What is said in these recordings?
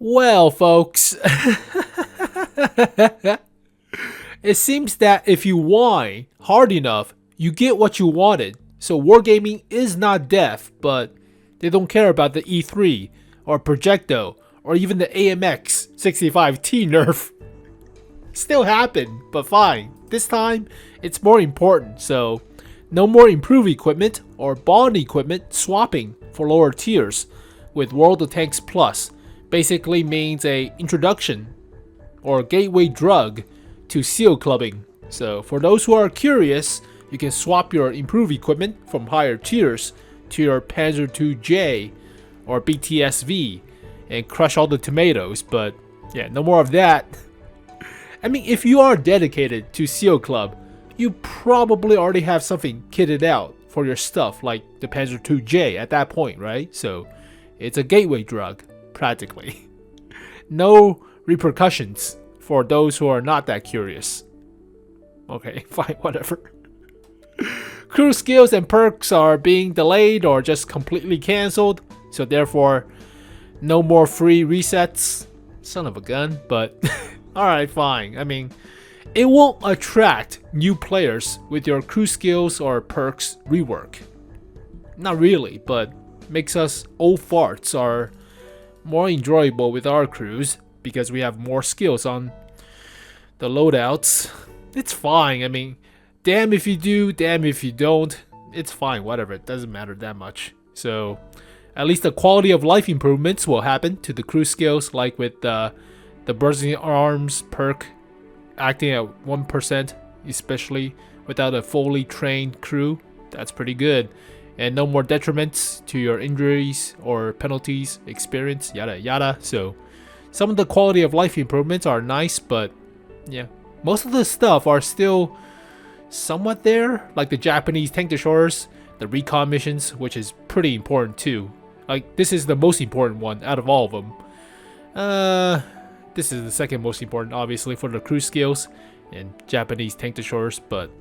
Well, folks, it seems that if you whine hard enough, you get what you wanted. So wargaming is not deaf, but they don't care about the E3 or Projecto or even the 𝘖𝘵𝘆𝘆𝘀 nerf. Still happened, but fine. This time, it's more important, so no more improved equipment or bond equipment swapping for lower tiers with World of Tanks Plus. Basically means a introduction or gateway drug to seal clubbing. So for those who are curious, you can swap your improved equipment from higher tiers to your Panzer II-J or BTSV and crush all the tomatoes, but yeah, no more of that. I mean, if you are dedicated to Seal Club, you probably already have something kitted out for your stuff like the Panzer II-J at that point, right? So it's a gateway drug, practically. No repercussions for those who are not that curious. Okay, fine, whatever. Crew skills and perks are being delayed or just completely cancelled, so therefore no more free resets. Son of a gun, but alright, fine. I mean, it won't attract new players with your crew skills or perks rework. Not really, but makes us old farts are more enjoyable with our crews because we have more skills on the loadouts. It's fine. I mean, damn if you do, damn if you don't. It's fine, whatever. It doesn't matter that much. So at least the quality of life improvements will happen to the crew skills, like with the bursting arms perk acting at 1%, especially without a fully trained crew. That's pretty good. And no more detriments to your injuries or penalties, experience, yada yada. So some of the quality of life improvements are nice, but yeah, most of the stuff are still somewhat there, like the Japanese tank destroyers, the recon missions, which is pretty important too. Like, this is the most important one out of all of them. This is the second most important, obviously, for the crew skills and Japanese tank destroyers, but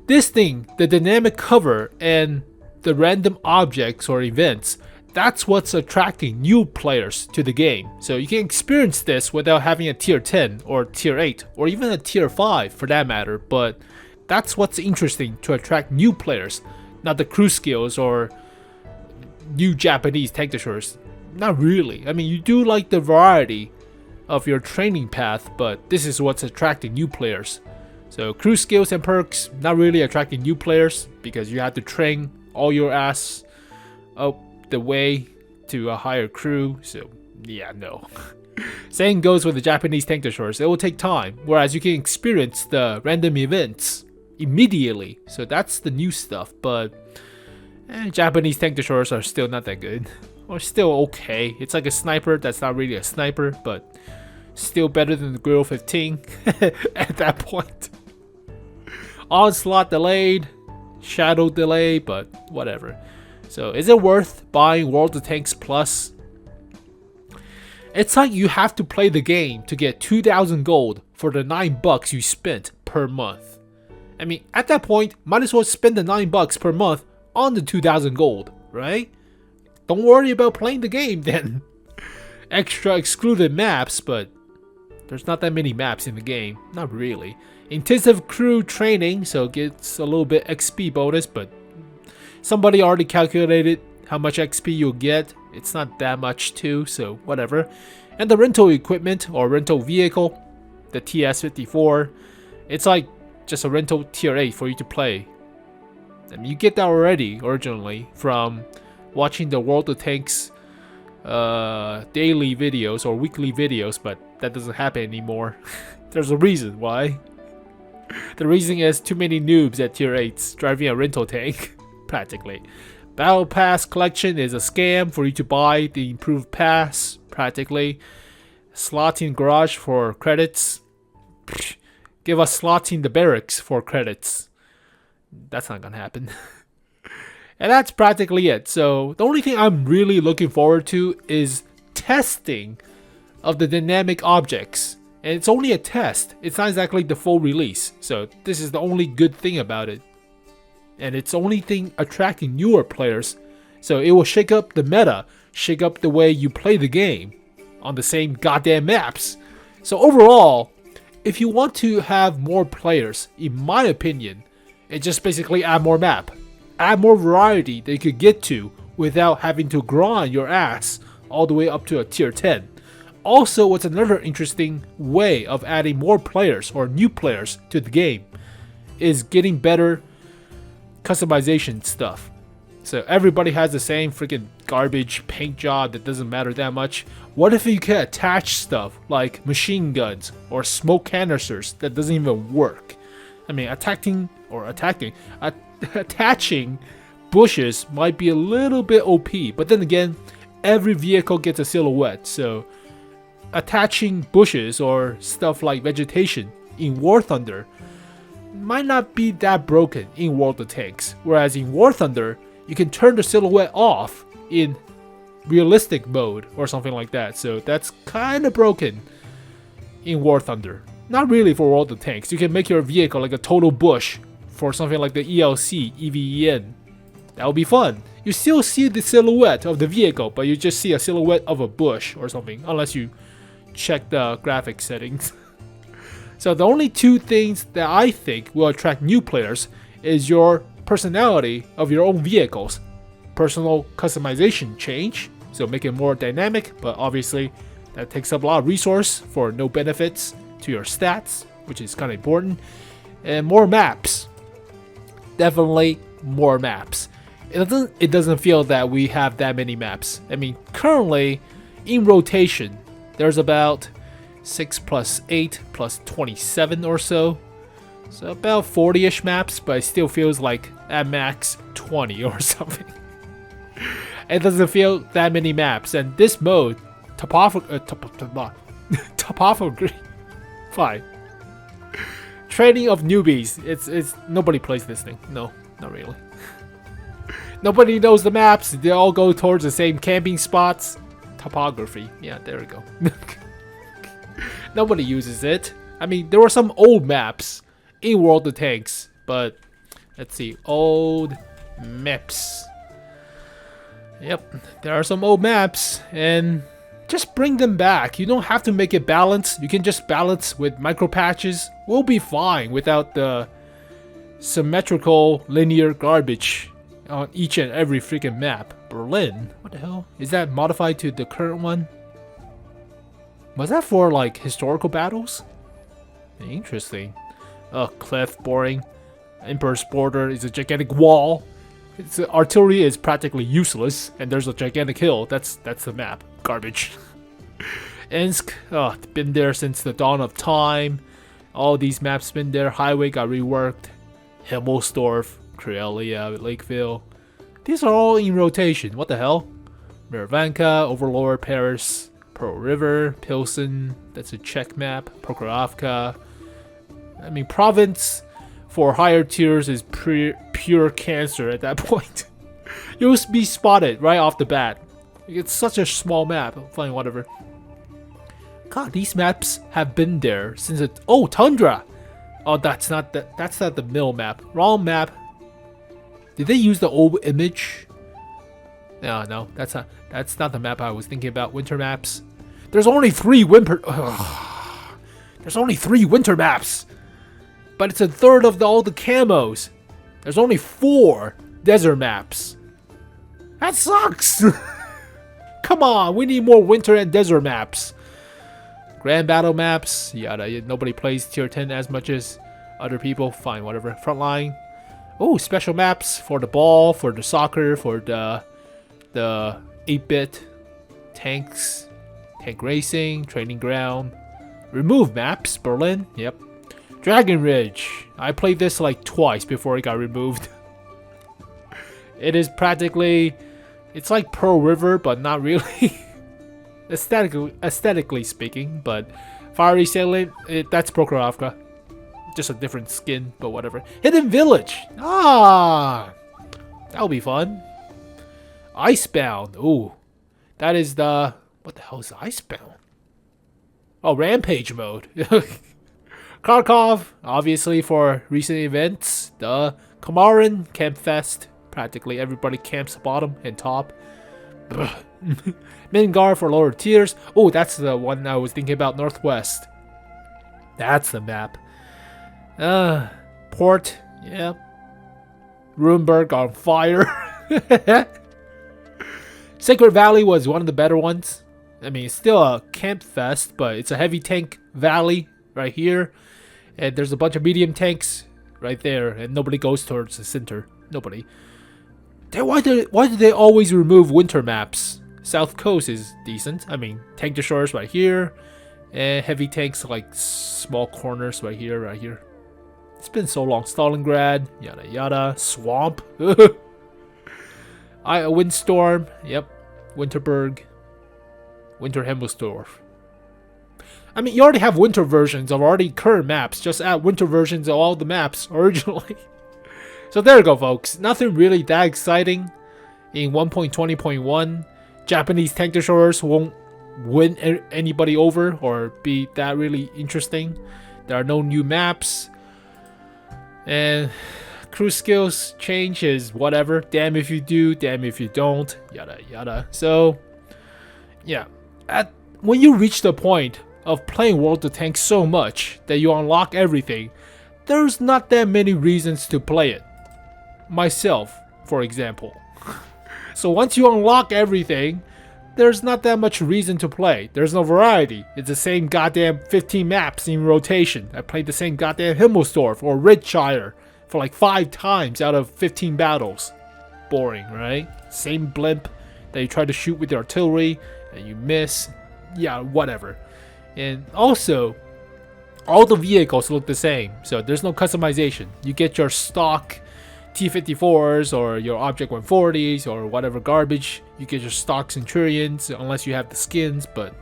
this thing, the dynamic cover and the random objects or events, that's what's attracting new players to the game. So you can experience this without having a tier 10 or tier 8 or even a tier 5 for that matter, but that's what's interesting to attract new players, not the crew skills or new Japanese tank destroyers. Not really. I mean, you do like the variety of your training path, but this is what's attracting new players. So crew skills and perks, not really attracting new players because you have to train all your ass up the way to a higher crew. So yeah, no. Same goes with the Japanese tank destroyers. It will take time, whereas you can experience the random events immediately. So that's the new stuff, but Japanese tank destroyers are still not that good. Or still okay. It's like a sniper that's not really a sniper, but still better than the Grill 15 at that point. Onslaught delayed, Shadow delay, but whatever. So is it worth buying World of Tanks Plus? It's like you have to play the game to get 2,000 gold for the $9 you spent per month. I mean, at that point, might as well spend the $9 per month on the 2,000 gold, right? Don't worry about playing the game then. Extra excluded maps, but there's not that many maps in the game. Not really. Intensive crew training, so it gets a little bit XP bonus, but somebody already calculated how much XP you'll get. It's not that much too, so whatever. And the rental equipment or rental vehicle, the TS-54, it's like just a rental tier 8 for you to play. I mean, you get that already originally from watching the World of Tanks daily videos or weekly videos, but that doesn't happen anymore. There's a reason why. The reason is too many noobs at tier 8s driving a rental tank, practically. Battle Pass collection is a scam for you to buy the improved pass, practically. Slotting garage for credits. Give us slotting the barracks for credits. That's not gonna happen. And that's practically it. So the only thing I'm really looking forward to is testing of the dynamic objects. And it's only a test. It's not exactly the full release. So this is the only good thing about it. And it's the only thing attracting newer players. So it will shake up the meta, shake up the way you play the game on the same goddamn maps. So overall, if you want to have more players, in my opinion, it just basically add more map. Add more variety that you could get to without having to grind your ass all the way up to a tier 10. Also, what's another interesting way of adding more players or new players to the game is getting better customization stuff. So everybody has the same freaking garbage paint job that doesn't matter that much. What if you can attach stuff like machine guns or smoke canisters that doesn't even work? I mean, attaching bushes might be a little bit OP, but then again, every vehicle gets a silhouette, so attaching bushes or stuff like vegetation in War Thunder might not be that broken in World of Tanks, whereas in War Thunder, you can turn the silhouette off in realistic mode or something like that, so that's kind of broken in War Thunder. Not really for World of Tanks. You can make your vehicle like a total bush for something like the 𝘋𝘰𝘯𝘆𝘀. That would be fun. You still see the silhouette of the vehicle, but you just see a silhouette of a bush or something, unless you check the graphic settings. So the only two things that I think will attract new players is your personality of your own vehicles. Personal customization change, so make it more dynamic, but obviously that takes up a lot of resource for no benefits to your stats, which is kind of important. And more maps. Definitely more maps. It doesn't feel that we have that many maps. I mean, currently in rotation, there's about 6 plus 8 plus 27 or so. So about 40-ish maps, but it still feels like at max 20 or something. It doesn't feel that many maps, and this mode, topography, fine. Training of newbies, it's nobody plays this thing. No, not really. Nobody knows the maps. They all go towards the same camping spots. Topography, yeah, there we go. Nobody uses it. I mean, there were some old maps in World of Tanks, but let's see, old maps. Yep, there are some old maps, and just bring them back. You don't have to make it balanced. You can just balance with micro patches. We'll be fine without the symmetrical linear garbage on each and every freaking map. Berlin? What the hell? Is that modified to the current one? Was that for like historical battles? Interesting. Cliff, boring. Emperor's Border is a gigantic wall. Its artillery is practically useless, and there's a gigantic hill. That's the map. Garbage. Ensk, been there since the dawn of time. All these maps been there. Highway got reworked. Himmelsdorf, Karelia, Lakeville. These are all in rotation. What the hell? Miravanka, Overlord, Paris, Pearl River, Pilsen. That's a Czech map. Prokhorovka. I mean, province for higher tiers is pure cancer at that point. You'll be spotted right off the bat. It's such a small map. Fine, whatever. God, these maps have been there since it. Oh, Tundra. Oh, that's not the mill map. Wrong map. Did they use the old image? No, that's not the map I was thinking about. Winter maps. There's only 3 winter. There's only 3 winter maps, but it's a third of all the camos. There's only 4 desert maps. That sucks. Come on, we need more winter and desert maps. Grand battle maps, yada. Nobody plays tier 10 as much as other people. Fine, whatever. Frontline. Oh, special maps for the ball, for the soccer, for the 8-bit tanks, tank racing, training ground. Remove maps, Berlin. Yep. Dragon Ridge. I played this like twice before it got removed. It is practically, it's like Pearl River, but not really. Aesthetically speaking, but Fiery Sailing, that's Prokhorovka. Just a different skin, but whatever. Hidden Village! That'll be fun. Icebound. Ooh. That is the... What the hell is Icebound? Oh, Rampage mode. Kharkov, obviously for recent events. The Kamaran Campfest. Practically everybody camps bottom and top. Midgard for lower tiers. Oh, that's the one I was thinking about. Northwest. That's the map. Port. Yeah. Runeberg on fire. Sacred Valley was one of the better ones. I mean, it's still a camp fest, but it's a heavy tank valley right here. And there's a bunch of medium tanks right there, and nobody goes towards the center. Nobody. Why do they always remove winter maps? South Coast is decent. I mean, tank destroyers right here, and heavy tanks like small corners right here, right here. It's been so long. Stalingrad, yada yada. Swamp. Windstorm. Yep. Winterberg. 𝘋𝘰𝘯𝘆𝘀. I mean, you already have winter versions of already current maps. Just add winter versions of all the maps originally. So there you go, folks. Nothing really that exciting in 1.20.1. Japanese tank destroyers won't win anybody over or be that really interesting. There are no new maps. And crew skills change is whatever. Damn if you do, damn if you don't. Yada yada. So, yeah. When you reach the point of playing World of Tanks so much that you unlock everything, there's not that many reasons to play it. Myself, for example. So once you unlock everything, there's not that much reason to play. There's no variety. It's the same goddamn 15 maps in rotation. I played the same goddamn Himmelsdorf or Ridgeshire for like 5 times out of 15 battles. Boring, right? Same blimp that you try to shoot with the artillery and you miss. Yeah, whatever. And also, all the vehicles look the same, so there's no customization. You get your stock T-54s or your Object 140s or whatever garbage. You get your stock Centurions unless you have the skins, but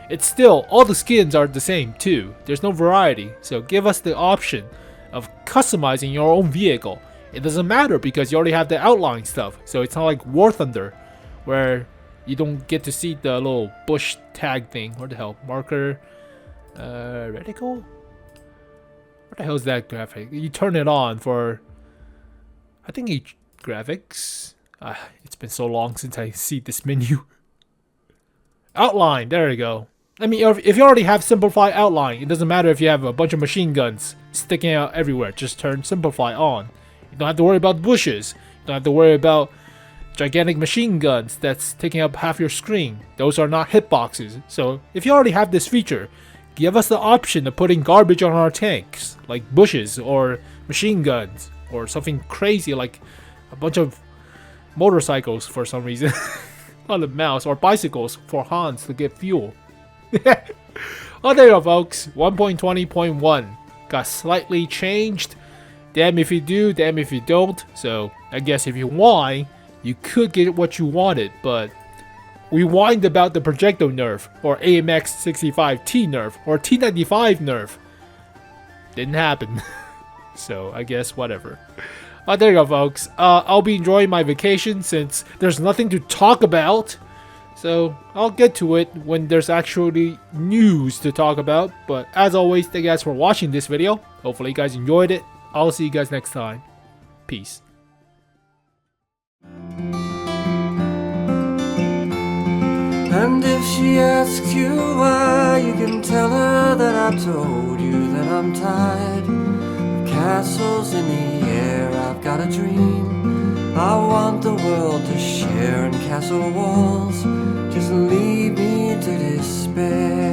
it's still, all the skins are the same too. There's no variety, so give us the option of customizing your own vehicle. It doesn't matter because you already have the outline stuff, so it's not like War Thunder where you don't get to see the little bush tag thing. What the hell? Marker. Reticle? What the hell is that graphic? You turn it on for, I think, each graphics. It's been so long since I see this menu. Outline. There you go. I mean, if you already have Simplify Outline, it doesn't matter if you have a bunch of machine guns sticking out everywhere. Just turn Simplify on. You don't have to worry about bushes. You don't have to worry about gigantic machine guns that's taking up half your screen. Those are not hitboxes. So if you already have this feature, give us the option of putting garbage on our tanks, like bushes or machine guns or something crazy like a bunch of motorcycles for some reason on the mouse, or bicycles for Hans to get fuel. Oh, there you go, folks. 1.20.1 got slightly changed. Damn if you do, damn if you don't. So I guess if you whine, you could get what you wanted, but we whined about the projectile nerf, or AMX65T nerf, or T95 nerf. Didn't happen. So I guess whatever. There you go, folks. I'll be enjoying my vacation since there's nothing to talk about. So I'll get to it when there's actually news to talk about. But as always, thank you guys for watching this video. Hopefully you guys enjoyed it. I'll see you guys next time. Peace. And if she asks you why, you can tell her that I told you that I'm tired of castles in the air. I've got a dream I want the world to share, and castle walls just lead me to despair.